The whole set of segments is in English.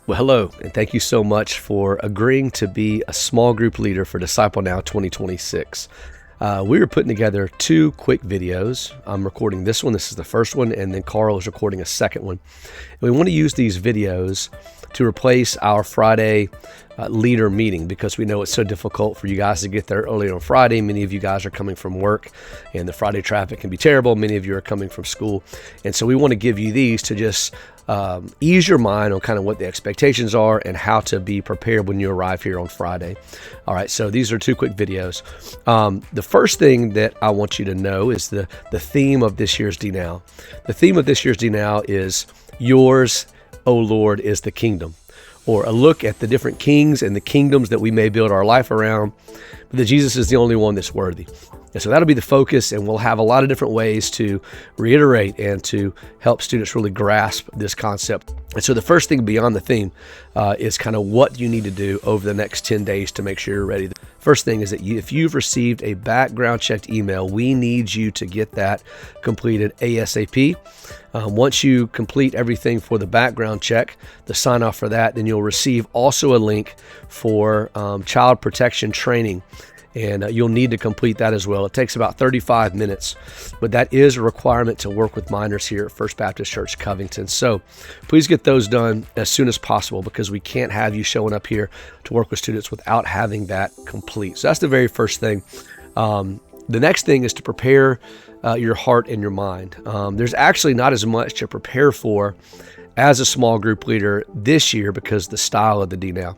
Well, hello, and thank you so much for agreeing to be a small group leader for Disciple Now 2026. We are putting together two quick videos. I'm recording this one. This is the first one, and then Carl is recording a second one. And we want to use these videos to replace our Friday leader meeting because we know it's so difficult for you guys to get there early on Friday. Many of you guys are coming from work, and the Friday traffic can be terrible. Many of you are coming from school. And so we want to give you these to just ease your mind on kind of what the expectations are and how to be prepared when you arrive here on Friday. All right, so these are two quick videos. The first thing that I want you to know is the theme of this year's DNow. The theme of this year's DNow is "Yours, O Lord, is the kingdom," or a look at the different kings and the kingdoms that we may build our life around, but that Jesus is the only one that's worthy. And so that'll be the focus, and we'll have a lot of different ways to reiterate and to help students really grasp this concept. And so the first thing beyond the theme is kind of what you need to do over the next 10 days to make sure you're ready. The first thing is that if you've received a background checked email, we need you to get that completed ASAP. Once you complete everything for the background check, the sign off for that, then you'll receive also a link for child protection training. And you'll need to complete that as well. It takes about 35 minutes, but that is a requirement to work with minors here at First Baptist Church Covington. So please get those done as soon as possible because we can't have you showing up here to work with students without having that complete. So that's the very first thing. The next thing is to prepare your heart and your mind. There's actually not as much to prepare for as a small group leader this year because of the style of the DNow.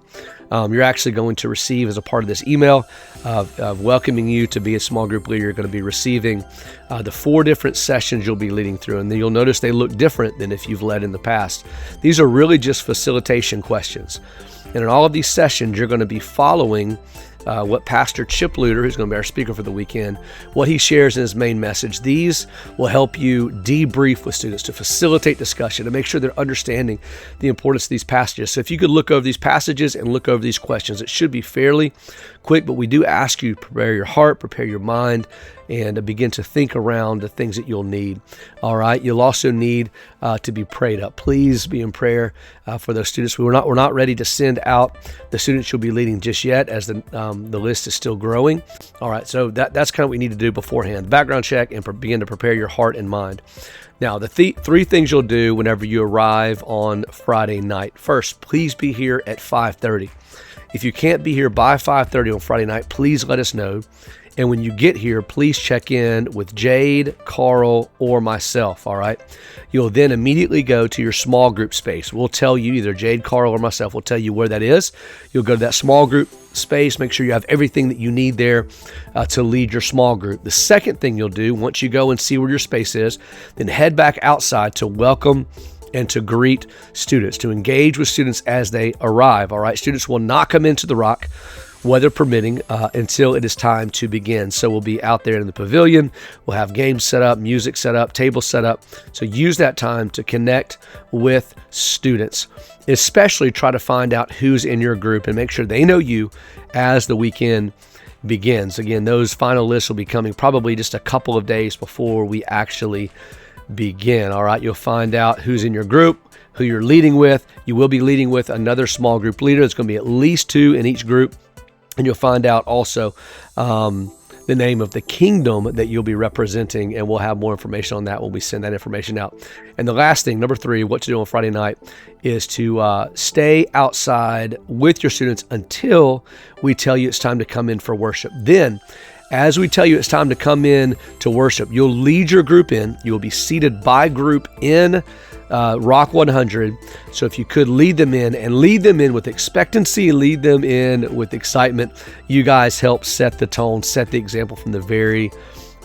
You're actually going to receive, as a part of this email of welcoming you to be a small group leader, you're going to be receiving the 4 different sessions you'll be leading through. And then you'll notice they look different than if you've led in the past. These are really just facilitation questions. And in all of these sessions, you're going to be following what Pastor Chip Luter, who's going to be our speaker for the weekend, what he shares in his main message. These will help you debrief with students to facilitate discussion, to make sure they're understanding the importance of these passages. So if you could look over these passages and look over these questions, it should be fairly quick, but we do ask you to prepare your heart, prepare your mind, and begin to think around the things that you'll need. All right. You'll also need to be prayed up. Please be in prayer for those students. We're not ready to send out the students you'll be leading just yet, as the list is still growing. All right. So that's kind of what we need to do beforehand. Background check and begin to prepare your heart and mind. Now, the 3 things you'll do whenever you arrive on Friday night. First, please be here at 5:30. If you can't be here by 5:30 on Friday night, please let us know. And when you get here, please check in with Jade, Carl, or myself, all right? You'll then immediately go to your small group space. We'll tell you, either Jade, Carl, or myself will tell you where that is. You'll go to that small group space, make sure you have everything that you need there to lead your small group. The second thing you'll do, once you go and see where your space is, then head back outside to welcome and to greet students, to engage with students as they arrive, all right? Students will not come into the rock, weather permitting, until it is time to begin. So we'll be out there in the pavilion. We'll have games set up, music set up, tables set up. So use that time to connect with students. Especially try to find out who's in your group and make sure they know you as the weekend begins. Again, those final lists will be coming probably just a couple of days before we actually begin. All right, you'll find out who's in your group, who you're leading with. You will be leading with another small group leader. It's going to be at least 2 in each group. And you'll find out also the name of the kingdom that you'll be representing, and we'll have more information on that when we send that information out. And the last thing, number 3, what to do on Friday night, is to stay outside with your students until we tell you it's time to come in for worship. Then, as we tell you it's time to come in to worship, you'll lead your group in. You will be seated by group in Rock 100. So if you could lead them in with expectancy, lead them in with excitement. You guys help set the tone, set the example from the very,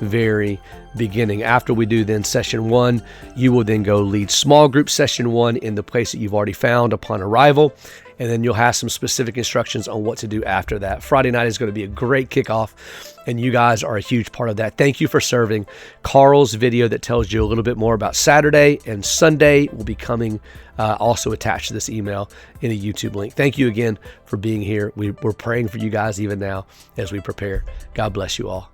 very beginning. After we do then session 1, you will then go lead small group session 1 in the place that you've already found upon arrival. And then you'll have some specific instructions on what to do after that. Friday night is going to be a great kickoff, and you guys are a huge part of that. Thank you for serving. Carl's video that tells you a little bit more about Saturday and Sunday will be coming also attached to this email in a YouTube link. Thank you again for being here. We're praying for you guys even now as we prepare. God bless you all.